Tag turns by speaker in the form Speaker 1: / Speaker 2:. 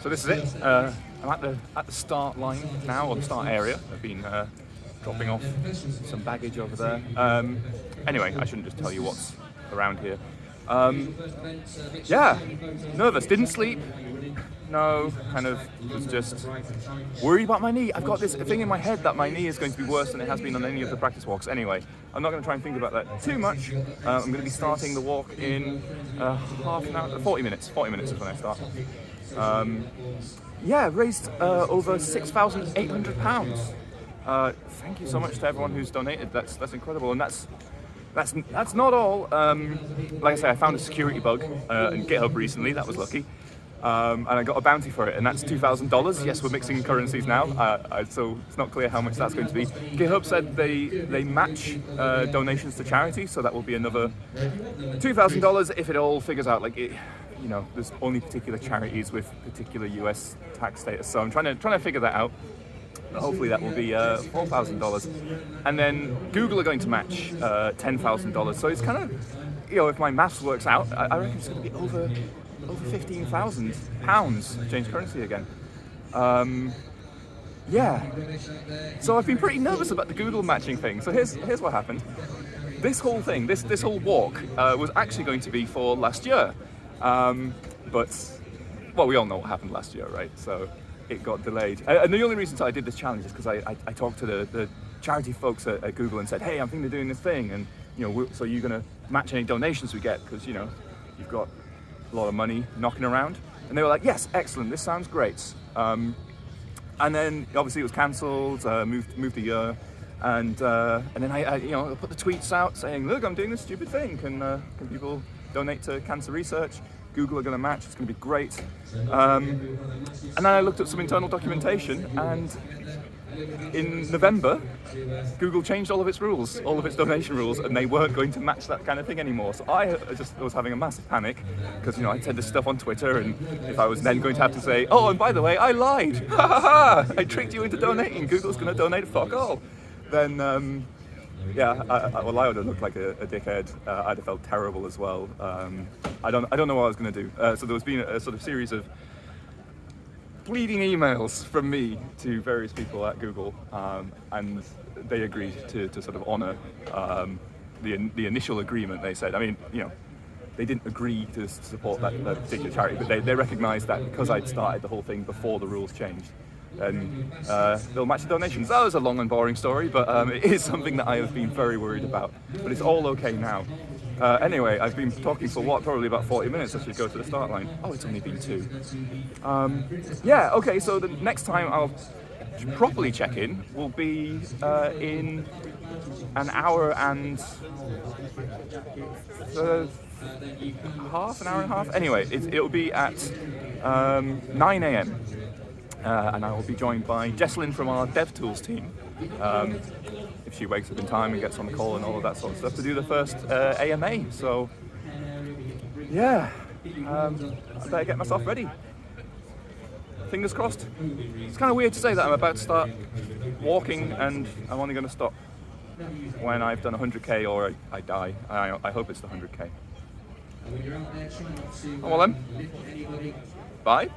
Speaker 1: So this is it. I'm at the start line now, or the start area. I've been dropping off some baggage over there. Anyway, I shouldn't just tell you what's around here. Yeah, nervous. Didn't sleep. No, kind of was just worried about my knee. I've got this thing in my head that my knee is going to be worse than it has been on any of the practice walks. Anyway, I'm not going to try and think about that too much. I'm going to be starting the walk in half an hour, 40 minutes. 40 minutes is when I start. Yeah, raised over £6,800. Thank you so much to everyone who's donated. That's incredible, and that's not all. Like I say, I found a security bug in GitHub recently. That was lucky. And I got a bounty for it, and that's $2,000. Yes, we're mixing currencies now, so it's not clear how much that's going to be. GitHub said they match donations to charity, so that will be another $2,000 if it all figures out. Like it, you know, there's only particular charities with particular US tax status, so I'm trying to figure that out. Hopefully that will be $4,000, and then Google are going to match $10,000. So it's kind of, you know, if my maths works out, I reckon it's going to be over £15,000 change currency again. Yeah. So I've been pretty nervous about the Google matching thing. So here's what happened. This whole thing, this whole walk, was actually going to be for last year, but well, we all know what happened last year, right? So it got delayed. And the only reason I did this challenge is because I talked to the charity folks at Google and said, hey, I'm thinking of doing this thing, and you know, so you're gonna match any donations we get, because you know you've got a lot of money knocking around. And they were like, yes, excellent, this sounds great. And then obviously it was cancelled, moved a year, and then I you know, put the tweets out saying, look, I'm doing this stupid thing, can people donate to cancer research? Google are going to match, it's going to be great. And then I looked at some internal documentation, and in November, Google changed all of its rules, all of its donation rules, and they weren't going to match that kind of thing anymore. So I just was having a massive panic, because you know, I said this stuff on Twitter, and if I was then going to have to say, oh, and by the way, I lied, ha ha ha, I tricked you into donating, Google's going to donate fuck all, then yeah, well, I would have looked like a dickhead. I'd have felt terrible as well. I don't know what I was going to do. So there was been a sort of series of pleading emails from me to various people at Google, and they agreed to sort of honour the initial agreement. They said, I mean, you know, they didn't agree to support that particular charity, but they recognised that because I'd started the whole thing before the rules changed, then they'll match the donations. That was a long and boring story, but it is something that I have been very worried about. But it's all okay now. Anyway, I've been talking for what, probably about 40 minutes. I should go to the start line. Oh, it's only been 2. Yeah, okay, so the next time I'll properly check in will be in an hour and an hour and a half. Anyway, it'll be at 9 a.m. And I will be joined by Jesslyn from our DevTools team, if she wakes up in time and gets on the call and all of that sort of stuff, to do the first AMA. So, yeah, I better get myself ready. Fingers crossed. It's kind of weird to say that I'm about to start walking and I'm only going to stop when I've done 100k or I die. I hope it's the 100k. Oh, well then, bye.